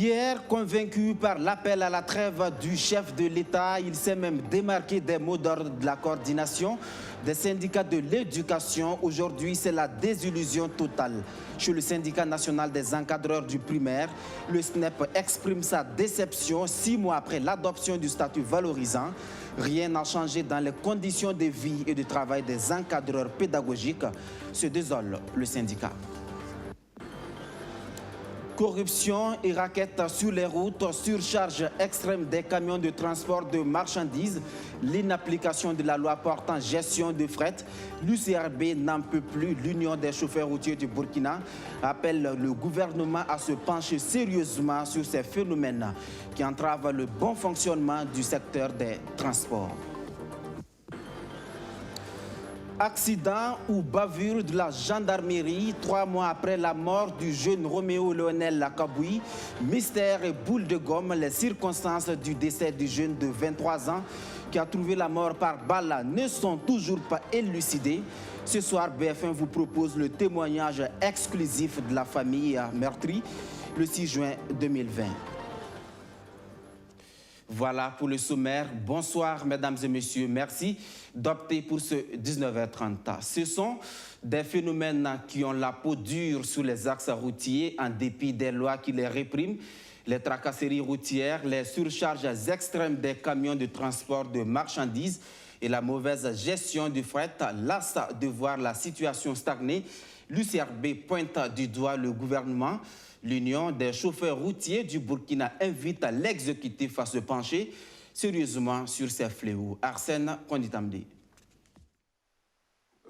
Hier, convaincu par l'appel à la trêve du chef de l'État, il s'est même démarqué des mots d'ordre de la coordination des syndicats de l'éducation. Aujourd'hui, c'est la désillusion totale. Chez le syndicat national des encadreurs du primaire, le SNEP exprime sa déception 6 mois après l'adoption du statut valorisant. Rien n'a changé dans les conditions de vie et de travail des encadreurs pédagogiques, se désole le syndicat. Corruption et raquettes sur les routes, surcharge extrême des camions de transport de marchandises, l'inapplication de la loi portant gestion de fret. L'UCRB n'en peut plus. L'Union des chauffeurs routiers du Burkina appelle le gouvernement à se pencher sérieusement sur ces phénomènes qui entravent le bon fonctionnement du secteur des transports. Accident ou bavure de la gendarmerie 3 mois après la mort du jeune Roméo Lionel Lakaboui. Mystère et boule de gomme, les circonstances du décès du jeune de 23 ans qui a trouvé la mort par balle ne sont toujours pas élucidées. Ce soir, BF1 vous propose le témoignage exclusif de la famille meurtrie le 6 juin 2020. Voilà pour le sommaire. Bonsoir, mesdames et messieurs. Merci d'opter pour ce 19h30. Ce sont des phénomènes qui ont la peau dure sur les axes routiers en dépit des lois qui les répriment. Les tracasseries routières, les surcharges extrêmes des camions de transport de marchandises et la mauvaise gestion du fret lassent de voir la situation stagner. L'UCRB pointe du doigt le gouvernement. L'Union des chauffeurs routiers du Burkina invite l'exécutif à se pencher sérieusement sur ces fléaux. Arsène Konditamdi.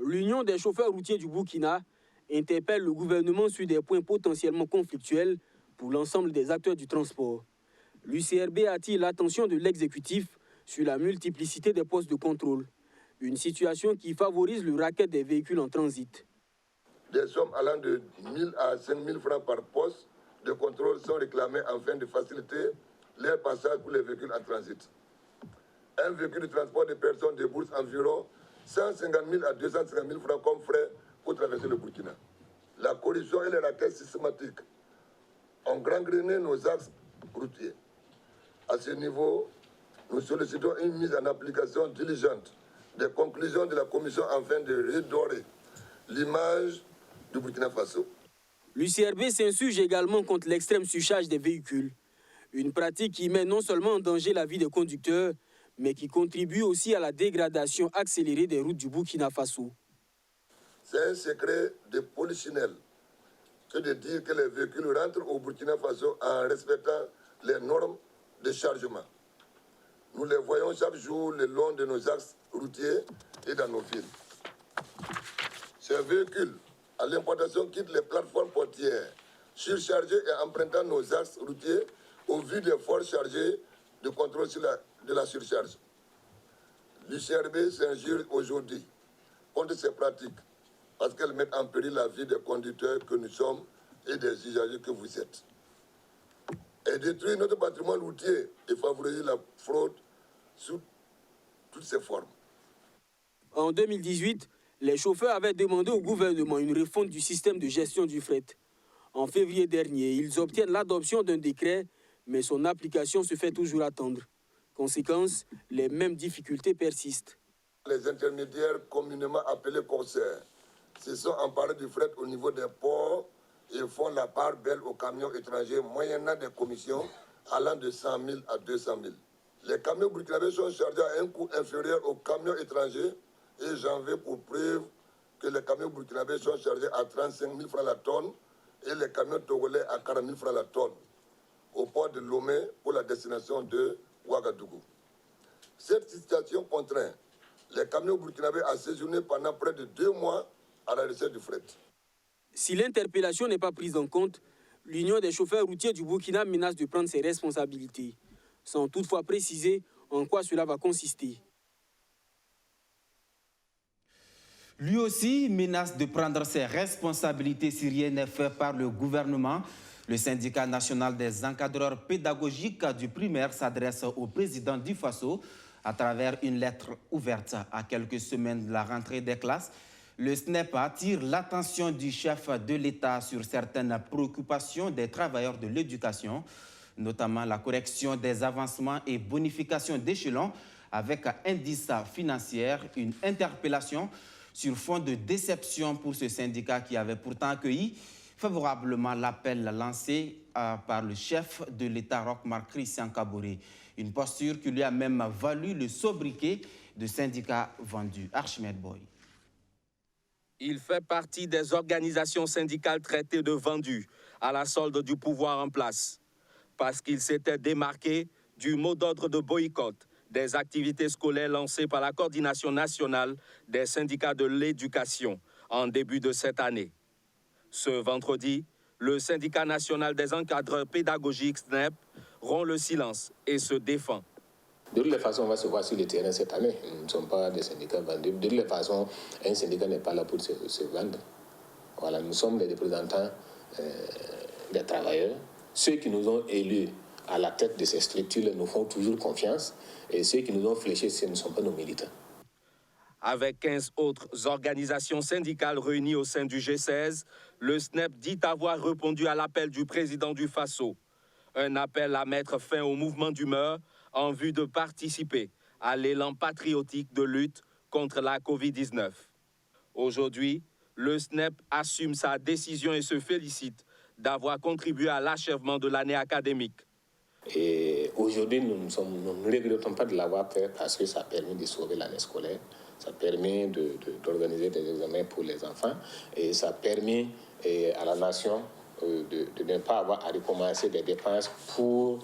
L'Union des chauffeurs routiers du Burkina interpelle le gouvernement sur des points potentiellement conflictuels pour l'ensemble des acteurs du transport. L'UCRB attire l'attention de l'exécutif sur la multiplicité des postes de contrôle, une situation qui favorise le racket des véhicules en transit. Des sommes allant de 1 000 à 5 000 francs par poste de contrôle sont réclamées afin de faciliter leur passage pour les véhicules en transit. Un véhicule de transport de personnes débourse environ 150 000 à 250 000 francs comme frais pour traverser le Burkina. La corruption et les raquettes systématiques ont gangréné nos axes routiers. À ce niveau, nous sollicitons une mise en application diligente des conclusions de la Commission afin de redorer l'image du Burkina Faso. L'UCRB s'insurge également contre l'extrême surcharge des véhicules, une pratique qui met non seulement en danger la vie des conducteurs, mais qui contribue aussi à la dégradation accélérée des routes du Burkina Faso. C'est un secret de polichinelle que de dire que les véhicules rentrent au Burkina Faso en respectant les normes de chargement. Nous les voyons chaque jour le long de nos axes routiers et dans nos villes. Ces véhicules à l'importation quittent les plateformes portières, surchargées et empruntant nos axes routiers au vu des forces chargées de contrôle de la surcharge. L'UCRB s'injure aujourd'hui contre ces pratiques parce qu'elles mettent en péril la vie des conducteurs que nous sommes et des usagers que vous êtes. Et détruire notre patrimoine routier et favoriser la fraude sous toutes ses formes. En 2018, les chauffeurs avaient demandé au gouvernement une refonte du système de gestion du fret. En février dernier, ils obtiennent l'adoption d'un décret, mais son application se fait toujours attendre. Conséquence, les mêmes difficultés persistent. Les intermédiaires communément appelés corsaires se sont emparés du fret au niveau des ports et font la part belle aux camions étrangers moyennant des commissions allant de 100 000 à 200 000. Les camions burkinabés sont chargés à un coût inférieur aux camions étrangers et j'en veux pour preuve que les camions burkinabés sont chargés à 35 000 francs la tonne et les camions togolais à 40 000 francs la tonne au port de Lomé pour la destination de Ouagadougou. Cette situation contraint les camions burkinabés à séjourner pendant près de 2 mois à la recherche du fret. Si l'interpellation n'est pas prise en compte, l'Union des chauffeurs routiers du Burkina menace de prendre ses responsabilités, sans toutefois préciser en quoi cela va consister. Lui aussi menace de prendre ses responsabilités si rien n'est fait par le gouvernement. Le syndicat national des encadreurs pédagogiques du primaire s'adresse au président du Faso à travers une lettre ouverte à quelques semaines de la rentrée des classes. Le SNEP attire l'attention du chef de l'État sur certaines préoccupations des travailleurs de l'éducation. notamment la correction des avancements et bonifications d'échelons avec indice financier, une interpellation sur fond de déception pour ce syndicat qui avait pourtant accueilli favorablement l'appel lancé par le chef de l'État, Roch-Marc Christian Kaboré. Une posture qui lui a même valu le sobriquet de syndicat vendu. Archimède Boy. Il fait partie des organisations syndicales traitées de vendus à la solde du pouvoir en place, parce qu'il s'était démarqué du mot d'ordre de boycott des activités scolaires lancées par la coordination nationale des syndicats de l'éducation en début de cette année. Ce vendredi, le syndicat national des encadreurs pédagogiques SNEP rompt le silence et se défend. De toutes les façons, on va se voir sur le terrain cette année. Nous ne sommes pas des syndicats vendus. De toutes les façons, un syndicat n'est pas là pour se vendre. Voilà, nous sommes les représentants des travailleurs. Ceux qui nous ont élus à la tête de ces structures nous font toujours confiance. Et ceux qui nous ont fléchés, ce ne sont pas nos militants. Avec 15 autres organisations syndicales réunies au sein du G16, le SNEP dit avoir répondu à l'appel du président du Faso. Un appel à mettre fin au mouvement d'humeur en vue de participer à l'élan patriotique de lutte contre la Covid-19. Aujourd'hui, le SNEP assume sa décision et se félicite d'avoir contribué à l'achèvement de l'année académique. Et aujourd'hui, nous ne regrettons pas de l'avoir fait parce que ça a permis de sauver l'année scolaire, ça a permis d'organiser des examens pour les enfants et ça a permis à la nation de ne pas avoir à recommencer des dépenses pour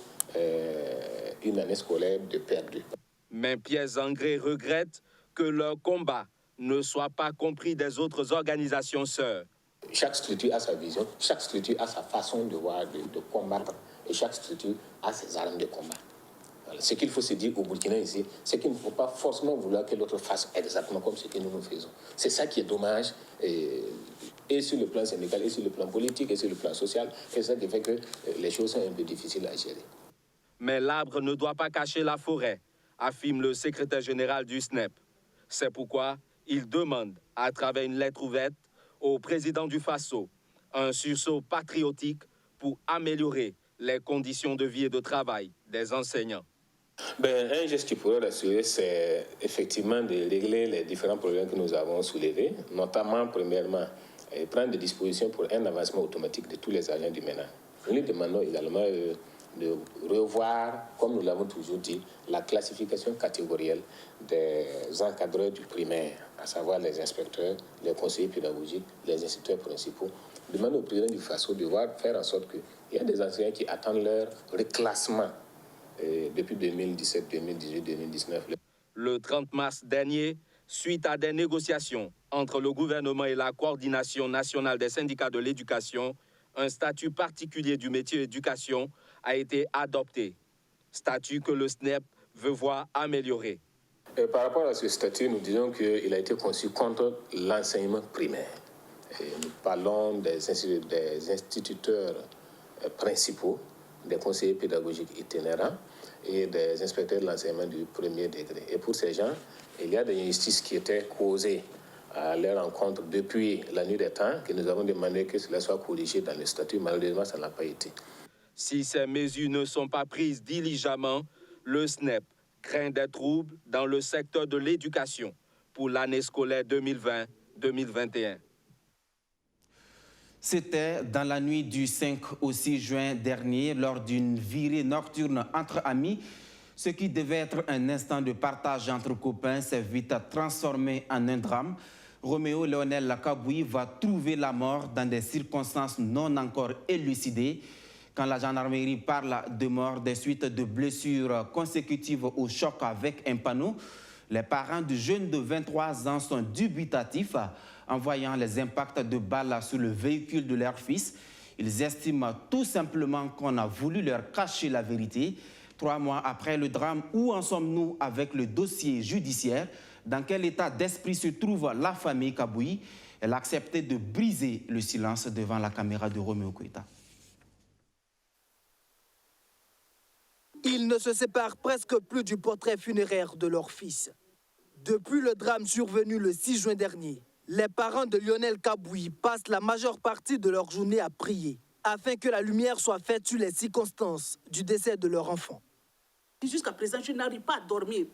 une année scolaire de perdue. Mais Pierre Zangré regrette que leur combat ne soit pas compris des autres organisations sœurs. Chaque structure a sa vision, chaque structure a sa façon de voir, de combattre, et chaque structure a ses armes de combat. Voilà. Ce qu'il faut se dire au Burkina ici, c'est qu'il ne faut pas forcément vouloir que l'autre fasse exactement comme ce que nous faisons. C'est ça qui est dommage, et sur le plan syndical, et sur le plan politique, et sur le plan social, et c'est ça qui fait que les choses sont un peu difficiles à gérer. Mais l'arbre ne doit pas cacher la forêt, affirme le secrétaire général du SNEP. C'est pourquoi il demande, à travers une lettre ouverte, au président du Faso, un sursaut patriotique pour améliorer les conditions de vie et de travail des enseignants. Un geste qui pourrait rassurer, c'est effectivement de régler les différents problèmes que nous avons soulevés, notamment, premièrement, prendre des dispositions pour un avancement automatique de tous les agents du MENA. Nous lui demandons également de revoir, comme nous l'avons toujours dit, la classification catégorielle des encadreurs du primaire, à savoir les inspecteurs, les conseillers pédagogiques, les instituteurs principaux. Demande au président du Faso de faire en sorte qu'il y a des enseignants qui attendent leur reclassement depuis 2017, 2018, 2019. Le 30 mars dernier, suite à des négociations entre le gouvernement et la coordination nationale des syndicats de l'éducation, un statut particulier du métier éducation a été adopté. Statut que le SNEP veut voir amélioré. Par rapport à ce statut, nous disons qu'il a été conçu contre l'enseignement primaire. Nous parlons des instituteurs principaux, des conseillers pédagogiques itinérants et des inspecteurs de l'enseignement du premier degré. Et pour ces gens, il y a des injustices qui étaient causées à leur encontre depuis la nuit des temps, que nous avons demandé que cela soit corrigé dans le statut. Malheureusement, ça n'a pas été. Si ces mesures ne sont pas prises diligemment, le SNEP craint des troubles dans le secteur de l'éducation pour l'année scolaire 2020-2021. C'était dans la nuit du 5 au 6 juin dernier, lors d'une virée nocturne entre amis. Ce qui devait être un instant de partage entre copains s'est vite transformé en un drame. Roméo Léonel Kaboui va trouver la mort dans des circonstances non encore élucidées. Quand la gendarmerie parle de mort des suites de blessures consécutives au choc avec un panneau, les parents du jeune de 23 ans sont dubitatifs en voyant les impacts de balles sur le véhicule de leur fils. Ils estiment tout simplement qu'on a voulu leur cacher la vérité. 3 mois après le drame, où en sommes-nous avec le dossier judiciaire? Dans quel état d'esprit se trouve la famille Kaboui? Elle a accepté de briser le silence devant la caméra de Roméo Koïta. Ils ne se séparent presque plus du portrait funéraire de leur fils. Depuis le drame survenu le 6 juin dernier, les parents de Lionel Kaboui passent la majeure partie de leur journée à prier. afin que la lumière soit faite sur les circonstances du décès de leur enfant. Jusqu'à présent, je n'arrive pas à dormir.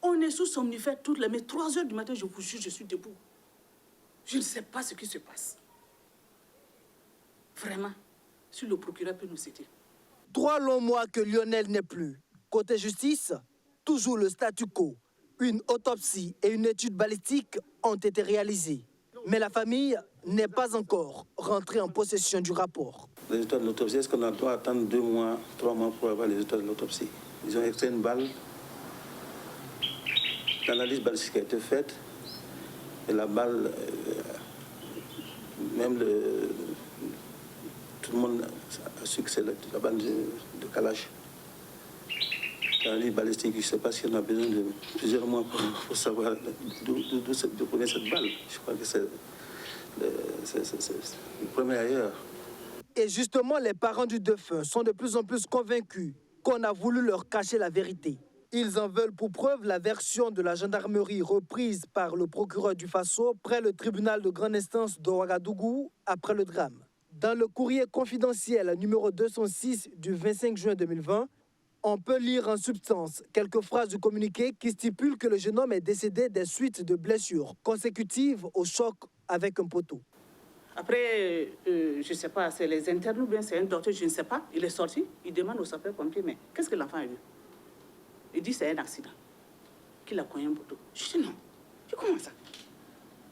On est sous somnifère toutes les nuits. 3 heures du matin, je vous jure, je suis debout. Je ne sais pas ce qui se passe. Vraiment, si le procureur peut nous aider. 3 longs mois que Lionel n'est plus. Côté justice, toujours le statu quo. Une autopsie et une étude balistique ont été réalisées. Mais la famille n'est pas encore rentrée en possession du rapport. Les résultats de l'autopsie, est-ce qu'on doit attendre 2 mois, 3 mois pour avoir les résultats de l'autopsie? Ils ont extrait une balle. L'analyse balistique a été faite. Et la balle, tout le monde a su que c'est la balle de Kalash. L'analyse balistique, je ne sais pas si on a besoin de plusieurs mois pour savoir d'où prenait cette balle. Je crois que c'est le premier ailleurs. Et justement, les parents du défunt sont de plus en plus convaincus qu'on a voulu leur cacher la vérité. Ils en veulent pour preuve la version de la gendarmerie reprise par le procureur du Faso près le tribunal de grande instance de Ouagadougou après le drame. Dans le courrier confidentiel numéro 206 du 25 juin 2020, on peut lire en substance quelques phrases du communiqué qui stipulent que le jeune homme est décédé des suites de blessures consécutives au choc avec un poteau. Après, je ne sais pas, c'est les internes ou bien c'est un docteur, je ne sais pas. Il est sorti, il demande aux sapeurs-pompiers, mais qu'est-ce que l'enfant a eu? Il dit c'est un accident, qu'il a cogné un poteau. Je dis non. Je dis comment ça?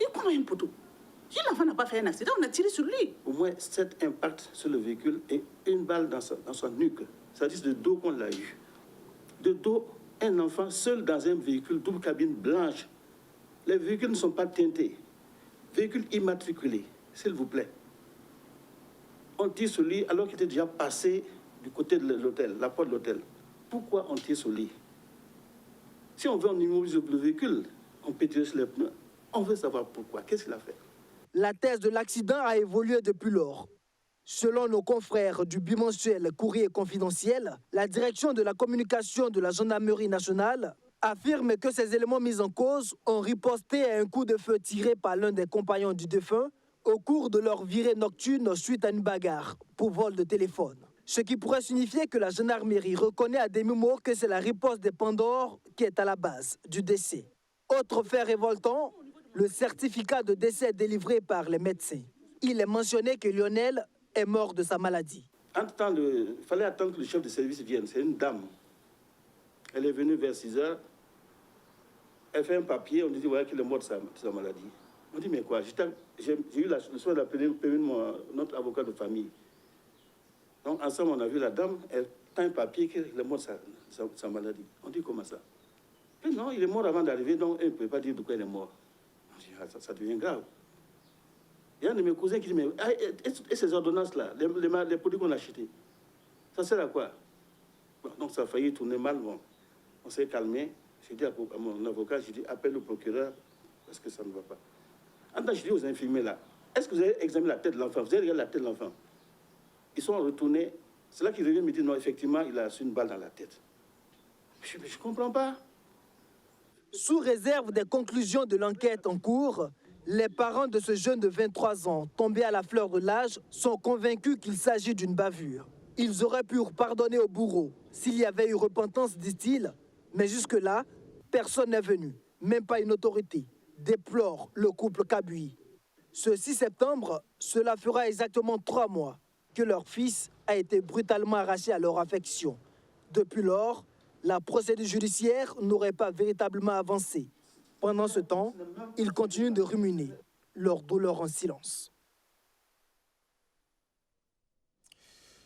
Il cogné un poteau. Je dis l'enfant n'a pas fait un accident, on a tiré sur lui. Au moins 7 impacts sur le véhicule et une balle dans sa nuque. C'est-à-dire de dos qu'on l'a eu. De dos, un enfant seul dans un véhicule, double cabine blanche. Les véhicules ne sont pas teintés. Véhicule immatriculé, s'il vous plaît. On tire sur lui alors qu'il était déjà passé du côté de l'hôtel, la porte de l'hôtel. Pourquoi on tire sur lui? Si on veut en immobiliser le véhicule, on peut tirer sur les pneus. On veut savoir pourquoi. Qu'est-ce qu'il a fait? La thèse de l'accident a évolué depuis lors. Selon nos confrères du bimensuel Courrier confidentiel, la direction de la communication de la gendarmerie nationale affirme que ces éléments mis en cause ont riposté à un coup de feu tiré par l'un des compagnons du défunt au cours de leur virée nocturne suite à une bagarre pour vol de téléphone. Ce qui pourrait signifier que la gendarmerie reconnaît à demi-mot que c'est la riposte des Pandores qui est à la base du décès. Autre fait révoltant, le certificat de décès délivré par les médecins. Il est mentionné que Lionel est mort de sa maladie. Entre-temps, il fallait attendre que le chef de service vienne. C'est une dame. Elle est venue vers 6 heures. Elle fait un papier, on dit voilà qu'il est mort de sa maladie. On dit mais quoi? J'ai eu le soin d'appeler notre avocat de famille. Donc ensemble, on a vu la dame, elle tend un papier qu'il est mort de sa maladie. On dit comment ça? Et non, il est mort avant d'arriver, donc elle ne peut pas dire de quoi il est mort. On dit ça devient grave. Il y a un de mes cousins qui dit, mais et ces ordonnances-là, les produits qu'on a achetés, ça sert à quoi? Bon, donc ça a failli tourner mal. Bon. On s'est calmé. J'ai dit à mon avocat, j'ai dit, appelle le procureur, parce que ça ne va pas. En tant que je dis aux infirmiers là, est-ce que vous avez examiné la tête de l'enfant? Vous avez regardé la tête de l'enfant? Ils sont retournés. C'est là qu'ils reviennent me dire, non, effectivement, il a reçu une balle dans la tête. Je ne comprends pas. Sous réserve des conclusions de l'enquête en cours, les parents de ce jeune de 23 ans, tombé à la fleur de l'âge, sont convaincus qu'il s'agit d'une bavure. Ils auraient pu pardonner au bourreau s'il y avait eu repentance, disent-ils, mais jusque-là, personne n'est venu, même pas une autorité, déplore le couple Kabuyi. Ce 6 septembre, cela fera exactement 3 mois que leur fils a été brutalement arraché à leur affection. Depuis lors, la procédure judiciaire n'aurait pas véritablement avancé. Pendant ce temps, ils continuent de ruminer leur douleur en silence.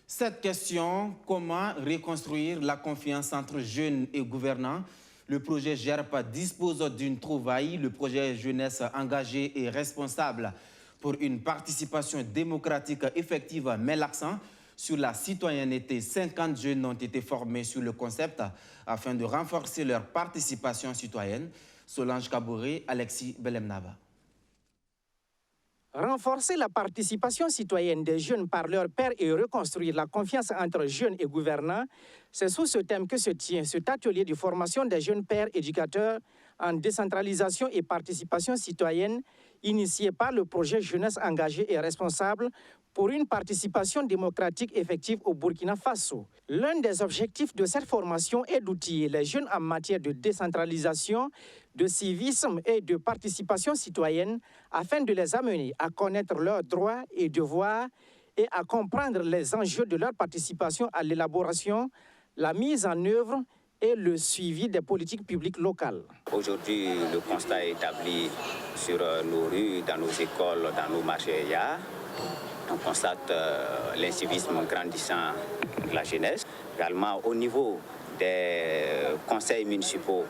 Cette question, comment reconstruire la confiance entre jeunes et gouvernants? Le projet GERPA dispose d'une trouvaille, le projet Jeunesse engagée et responsable pour une participation démocratique effective met l'accent sur la citoyenneté. 50 jeunes ont été formés sur le concept afin de renforcer leur participation citoyenne. Solange Kabouré, Alexis Belemnaba. Renforcer la participation citoyenne des jeunes par leurs pairs et reconstruire la confiance entre jeunes et gouvernants, c'est sous ce thème que se tient cet atelier de formation des jeunes pairs éducateurs en décentralisation et participation citoyenne initié par le projet Jeunesse engagée et responsable pour une participation démocratique effective au Burkina Faso. L'un des objectifs de cette formation est d'outiller les jeunes en matière de décentralisation, de civisme et de participation citoyenne afin de les amener à connaître leurs droits et devoirs et à comprendre les enjeux de leur participation à l'élaboration, la mise en œuvre et le suivi des politiques publiques locales. Aujourd'hui, le constat est établi sur nos rues, dans nos écoles, dans nos marchés. On constate l'incivisme grandissant de la jeunesse. Également, au niveau des conseils municipaux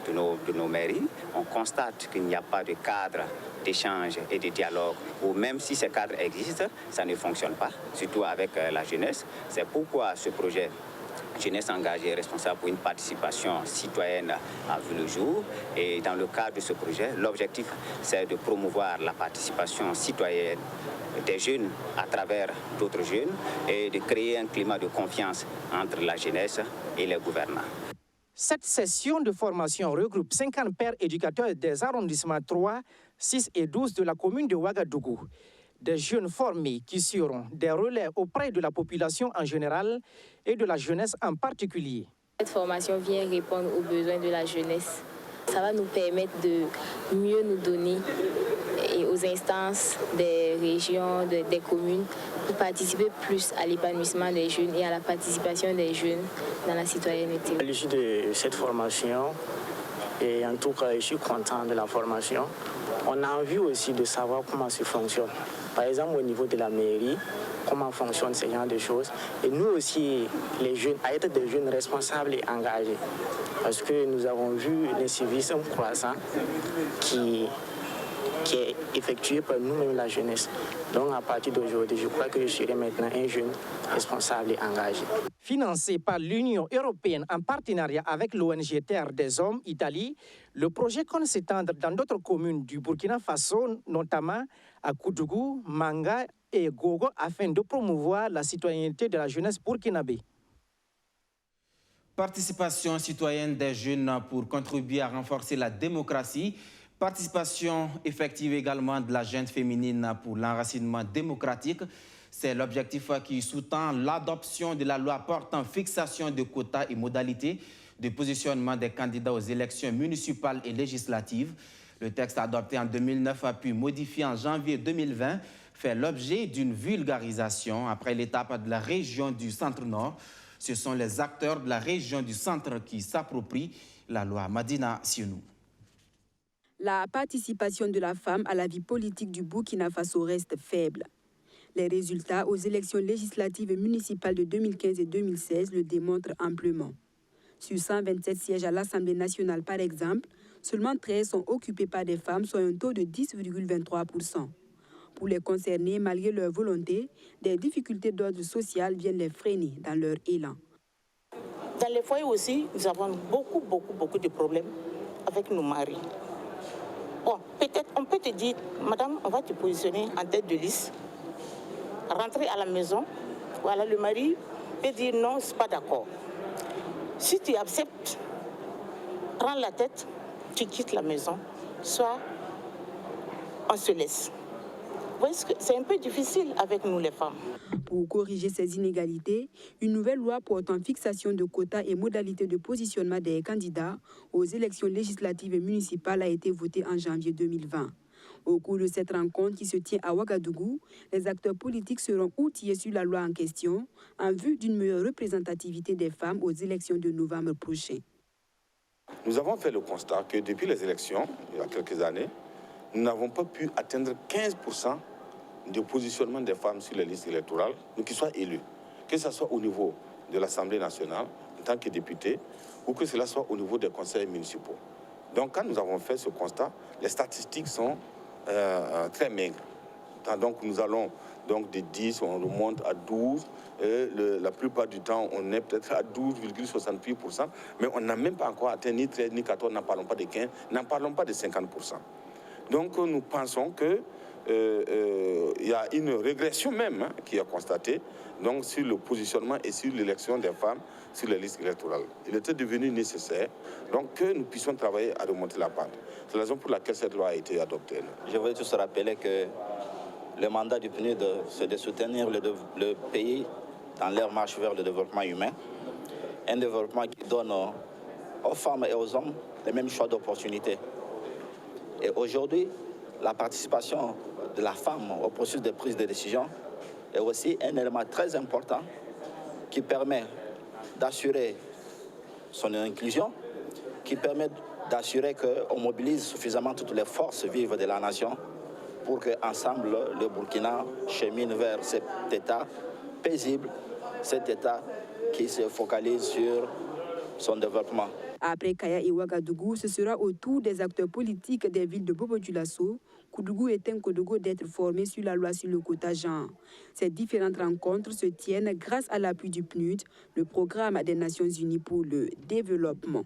de nos mairies, on constate qu'il n'y a pas de cadre d'échange et de dialogue, ou même si ces cadres existent, ça ne fonctionne pas, surtout avec la jeunesse. C'est pourquoi ce projet Jeunesse engagée et responsable pour une participation citoyenne a vu le jour. Et dans le cadre de ce projet, l'objectif, c'est de promouvoir la participation citoyenne des jeunes à travers d'autres jeunes et de créer un climat de confiance entre la jeunesse et les gouvernants. Cette session de formation regroupe 50 pères éducateurs des arrondissements 3, 6 et 12 de la commune de Ouagadougou. Des jeunes formés qui seront des relais auprès de la population en général et de la jeunesse en particulier. Cette formation vient répondre aux besoins de la jeunesse. Ça va nous permettre de mieux nous donner et aux instances des régions, des communes, pour participer plus à l'épanouissement des jeunes et à la participation des jeunes dans la citoyenneté. À l'issue de cette formation, et en tout cas je suis content de la formation, on a envie aussi de savoir comment ça fonctionne. Par exemple, au niveau de la mairie, comment fonctionnent ce genre de choses. Et nous aussi, les jeunes, à être des jeunes responsables et engagés. Parce que nous avons vu l'incivisme croissant qui est effectué par nous-mêmes, la jeunesse. Donc, à partir d'aujourd'hui, je crois que je serai maintenant un jeune responsable et engagé. Financé par l'Union européenne en partenariat avec l'ONG Terre des Hommes, Italie, le projet compte s'étendre dans d'autres communes du Burkina Faso, notamment à Koudougou, Manga et Gogo, afin de promouvoir la citoyenneté de la jeunesse burkinabé. Participation citoyenne des jeunes pour contribuer à renforcer la démocratie. Participation effective également de la jeune féminine pour l'enracinement démocratique. C'est l'objectif qui sous-tend l'adoption de la loi portant fixation de quotas et modalités de positionnement des candidats aux élections municipales et législatives. Le texte adopté en 2009 a pu modifier en janvier 2020 fait l'objet d'une vulgarisation après l'étape de la région du Centre-Nord. Ce sont les acteurs de la région du Centre qui s'approprient la loi. Madina Sionou. La participation de la femme à la vie politique du Burkina Faso reste faible. Les résultats aux élections législatives et municipales de 2015 et 2016 le démontrent amplement. Sur 127 sièges à l'Assemblée nationale, par exemple, seulement 13 sont occupés par des femmes, soit un taux de 10,23%. Pour les concernés, malgré leur volonté, des difficultés d'ordre social viennent les freiner dans leur élan. Dans les foyers aussi, nous avons beaucoup de problèmes avec nos maris. Bon, peut-être on peut te dire, madame, on va te positionner en tête de liste, rentrer à la maison, voilà, le mari peut dire non, je ne suis pas d'accord. Si tu acceptes, prends la tête, tu quittes la maison, soit on se laisse. C'est un peu difficile avec nous les femmes. Pour corriger ces inégalités, une nouvelle loi portant fixation de quotas et modalités de positionnement des candidats aux élections législatives et municipales a été votée en janvier 2020. Au cours de cette rencontre qui se tient à Ouagadougou, les acteurs politiques seront outillés sur la loi en question en vue d'une meilleure représentativité des femmes aux élections de novembre prochain. Nous avons fait le constat que depuis les élections, il y a quelques années, nous n'avons pas pu atteindre 15% de positionnement des femmes sur les listes électorales, donc qu'ils soient élus, que ce soit au niveau de l'Assemblée nationale, en tant que député, ou que cela soit au niveau des conseils municipaux. Donc quand nous avons fait ce constat, les statistiques sont très maigres. Donc nous allons donc de 10, on remonte à 12, et la plupart du temps on est peut-être à 12,68%, mais on n'a même pas encore atteint ni 13 ni 14, n'en parlons pas de 15, n'en parlons pas de 50%. Donc nous pensons que il y a une régression même qui est constatée donc, sur le positionnement et sur l'élection des femmes sur les listes électorales. Il était devenu nécessaire donc, que nous puissions travailler à remonter la pente. C'est la raison pour laquelle cette loi a été adoptée. Je voudrais juste rappeler que Le mandat du PNUD, c'est de soutenir le pays dans leur marche vers le développement humain. Un développement qui donne aux femmes et aux hommes les mêmes choix d'opportunités. Et aujourd'hui, la participation de la femme au processus de prise de décision est aussi un élément très important qui permet d'assurer son inclusion, qui permet d'assurer qu'on mobilise suffisamment toutes les forces vives de la nation pour qu'ensemble, le Burkina chemine vers cet État paisible, cet État qui se focalise sur son développement. Après Kaya et Ouagadougou, ce sera au tour des acteurs politiques des villes de Bobo-Dioulasso, Koudougou et Tenkodogo d'être formés sur la loi sur le quota genre. Ces différentes rencontres se tiennent grâce à l'appui du PNUD, le programme des Nations Unies pour le développement.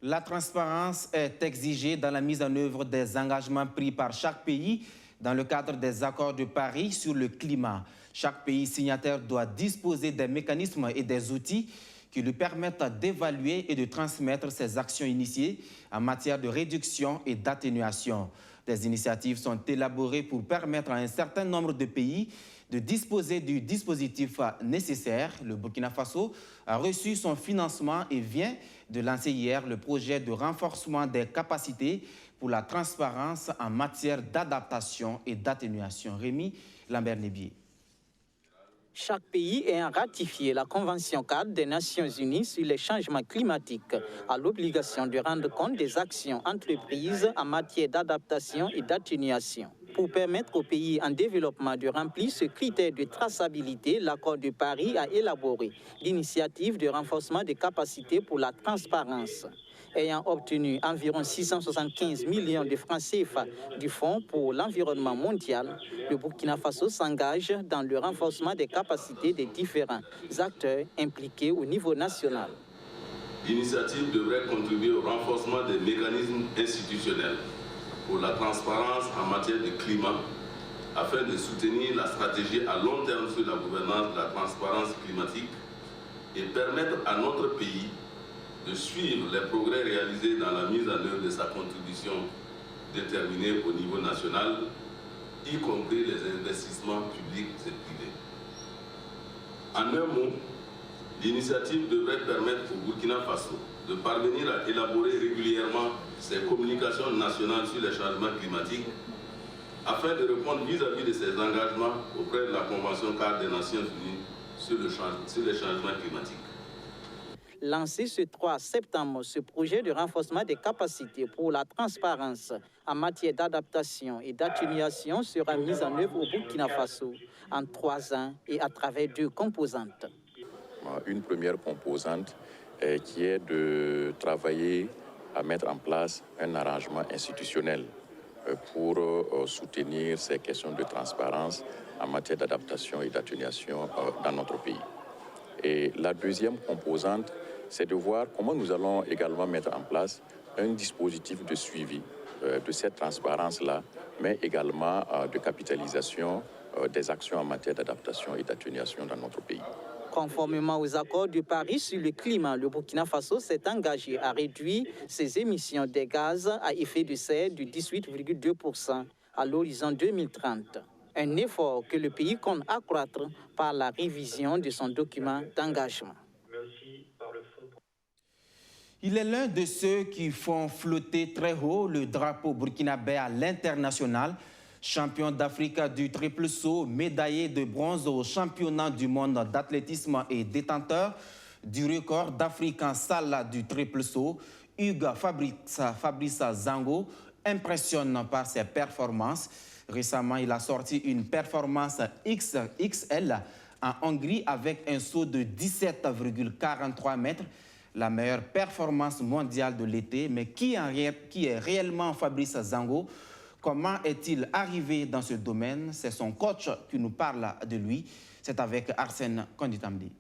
La transparence est exigée dans la mise en œuvre des engagements pris par chaque pays dans le cadre des accords de Paris sur le climat. Chaque pays signataire doit disposer des mécanismes et des outils qui lui permettent d'évaluer et de transmettre ses actions initiées en matière de réduction et d'atténuation. Des initiatives sont élaborées pour permettre à un certain nombre de pays de disposer du dispositif nécessaire. Le Burkina Faso a reçu son financement et vient de lancer hier le projet de renforcement des capacités pour la transparence en matière d'adaptation et d'atténuation. Rémi Lambert-Nébier. Chaque pays ayant ratifié la Convention cadre des Nations Unies sur les changements climatiques a l'obligation de rendre compte des actions entreprises en matière d'adaptation et d'atténuation. Pour permettre aux pays en développement de remplir ce critère de traçabilité, l'accord de Paris a élaboré l'initiative de renforcement des capacités pour la transparence. Ayant obtenu environ 675 millions de francs CFA du Fonds pour l'environnement mondial, le Burkina Faso s'engage dans le renforcement des capacités des différents acteurs impliqués au niveau national. L'initiative devrait contribuer au renforcement des mécanismes institutionnels pour la transparence en matière de climat, afin de soutenir la stratégie à long terme sur la gouvernance de la transparence climatique et permettre à notre pays de suivre les progrès réalisés dans la mise en œuvre de sa contribution déterminée au niveau national, y compris les investissements publics et privés. En un mot, l'initiative devrait permettre au Burkina Faso de parvenir à élaborer régulièrement ses communications nationales sur les changements climatiques afin de répondre vis-à-vis de ses engagements auprès de la Convention cadre des Nations Unies sur les changements climatiques. Lancé ce 3 septembre, ce projet de renforcement des capacités pour la transparence en matière d'adaptation et d'atténuation sera mis en œuvre au Burkina Faso en 3 ans et à travers 2 composantes. Une première composante qui est de travailler à mettre en place un arrangement institutionnel pour soutenir ces questions de transparence en matière d'adaptation et d'atténuation dans notre pays. Et la deuxième composante, c'est de voir comment nous allons également mettre en place un dispositif de suivi de cette transparence-là, mais également de capitalisation des actions en matière d'adaptation et d'atténuation dans notre pays. Conformément aux accords de Paris sur le climat, le Burkina Faso s'est engagé à réduire ses émissions de gaz à effet de serre de 18,2% à l'horizon 2030. Un effort que le pays compte accroître par la révision de son document d'engagement. Il est l'un de ceux qui font flotter très haut le drapeau burkinabé à l'international. Champion d'Afrique du triple saut, médaillé de bronze au championnat du monde d'athlétisme et détenteur du record d'Afrique en salle du triple saut, Hugues Fabrice Zango impressionne par ses performances. Récemment, il a sorti une performance XXL en Hongrie avec un saut de 17,43 mètres. La meilleure performance mondiale de l'été. Mais qui est réellement Fabrice Zango? Comment est-il arrivé dans ce domaine? C'est son coach qui nous parle de lui. C'est avec Arsène Konditamdi.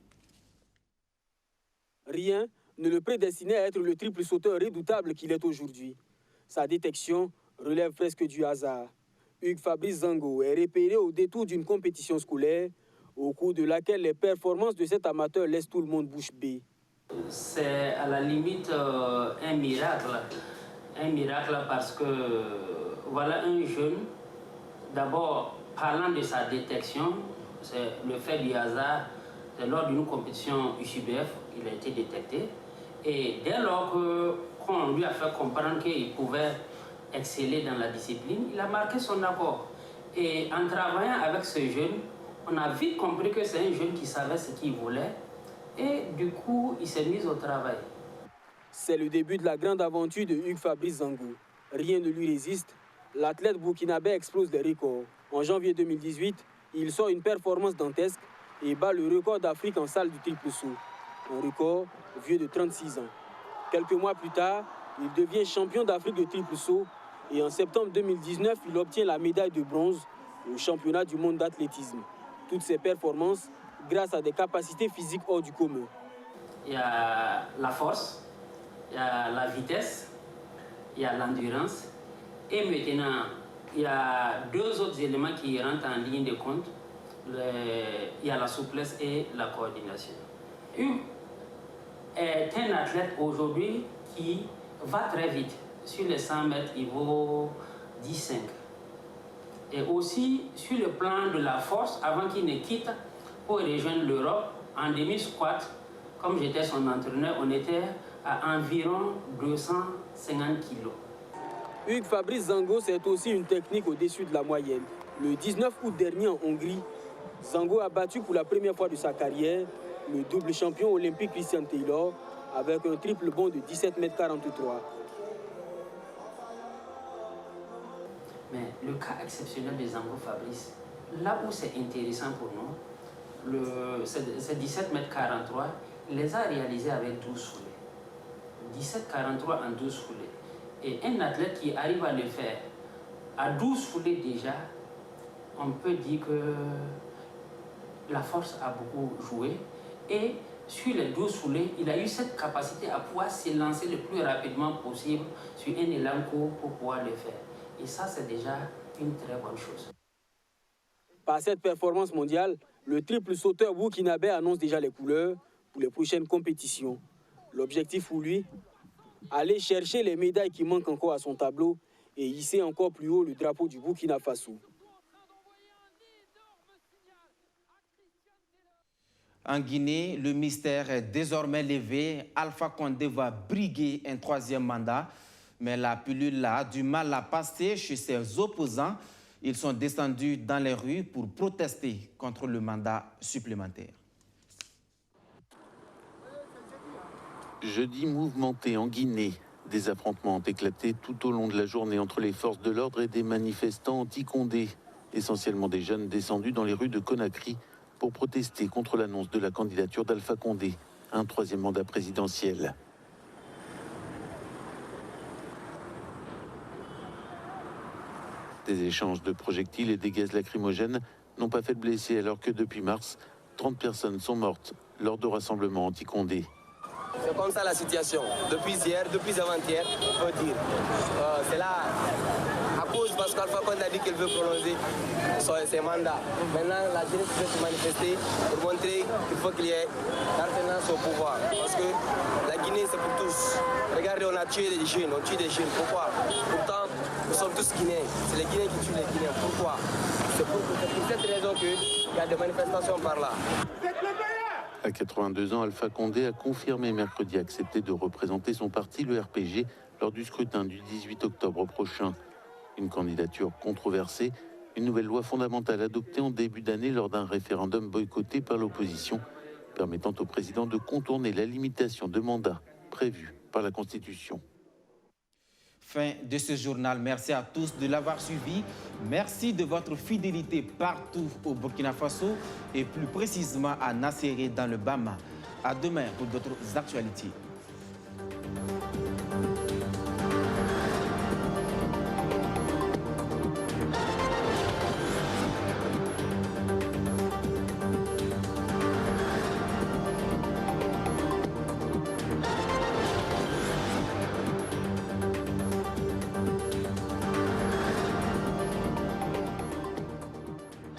Rien ne le prédestinait à être le triple sauteur redoutable qu'il est aujourd'hui. Sa détection relève presque du hasard. Hugues Fabrice Zango est repéré au détour d'une compétition scolaire, au cours de laquelle les performances de cet amateur laissent tout le monde bouche bée. C'est à la limite un miracle. Un miracle parce que voilà un jeune D'abord, parlant de sa détection, c'est le fait du hasard. Lors d'une compétition UCBF, il a été détecté. Et dès lors qu'on lui a fait comprendre qu'il pouvait exceller dans la discipline, il a marqué son accord. Et en travaillant avec ce jeune, on a vite compris que c'est un jeune qui savait ce qu'il voulait. Et du coup, il s'est mis au travail. C'est le début de la grande aventure de Hugues Fabrice Zango. Rien ne lui résiste. L'athlète burkinabé explose les records. En janvier 2018, il sort une performance dantesque et bat le record d'Afrique en salle du triple saut. Un record vieux de 36 ans. Quelques mois plus tard, il devient champion d'Afrique de triple saut et en septembre 2019, il obtient la médaille de bronze au championnat du monde d'athlétisme. Toutes ces performances grâce à des capacités physiques hors du commun. Il y a la force, il y a la vitesse, il y a l'endurance et maintenant il y a deux autres éléments qui rentrent en ligne de compte. Il y a la souplesse et la coordination. Hugues est un athlète aujourd'hui qui va très vite. Sur les 100 mètres, il vaut 10,5. Et aussi, sur le plan de la force, avant qu'il ne quitte pour rejoindre l'Europe, en demi-squat, comme j'étais son entraîneur, on était à environ 250 kg. Hugues Fabrice Zango, c'est aussi une technique au-dessus de la moyenne. Le 19 août dernier en Hongrie, Zango a battu pour la première fois de sa carrière le double champion olympique Christian Taylor avec un triple bond de 17,43 m. Mais le cas exceptionnel de Zango Fabrice, là où c'est intéressant pour nous, ces 17,43 m, il les a réalisés avec 12 foulées. 17,43 en 12 foulées. Et un athlète qui arrive à le faire à 12 foulées déjà, on peut dire que la force a beaucoup joué. Et sur les 12 foulées, il a eu cette capacité à pouvoir s'élancer le plus rapidement possible sur un élan court pour pouvoir le faire. Et ça, c'est déjà une très bonne chose. Par cette performance mondiale, le triple sauteur burkinabé annonce déjà les couleurs pour les prochaines compétitions. L'objectif pour lui, aller chercher les médailles qui manquent encore à son tableau et hisser encore plus haut le drapeau du Burkina Faso. En Guinée, le mystère est désormais levé. Alpha Condé va briguer un troisième mandat, mais la pilule a du mal à passer chez ses opposants. Ils sont descendus dans les rues pour protester contre le mandat supplémentaire. Jeudi mouvementé en Guinée. Des affrontements ont éclaté tout au long de la journée entre les forces de l'ordre et des manifestants anti-Condé, essentiellement des jeunes descendus dans les rues de Conakry pour protester contre l'annonce de la candidature d'Alpha Condé, un troisième mandat présidentiel. Des échanges de projectiles et des gaz lacrymogènes n'ont pas fait de blessés alors que depuis mars, 30 personnes sont mortes lors de rassemblements anti-Condé. C'est comme ça la situation. Depuis hier, depuis avant-hier, on peut dire. C'est là, à cause parce qu'Alpha Condé a dit qu'il veut prolonger ses mandats. Maintenant, la jeunesse veut se manifester pour montrer qu'il faut qu'il y ait l'alternance au pouvoir. Parce que la Guinée, c'est pour tous. Regardez, on a tué des jeunes, on tue des jeunes. Pourquoi? Pourtant, nous sommes tous Guinéens. C'est les Guinéens qui tuent les Guinéens. Pourquoi? C'est pour cette raison qu'il y a des manifestations par là. À 82 ans, Alpha Condé a confirmé mercredi accepter de représenter son parti, le RPG, lors du scrutin du 18 octobre prochain. Une candidature controversée, une nouvelle loi fondamentale adoptée en début d'année lors d'un référendum boycotté par l'opposition, permettant au président de contourner la limitation de mandat prévue par la Constitution. Fin de ce journal. Merci à tous de l'avoir suivi. Merci de votre fidélité partout au Burkina Faso et plus précisément à Nasséré dans le Bama. À demain pour d'autres actualités.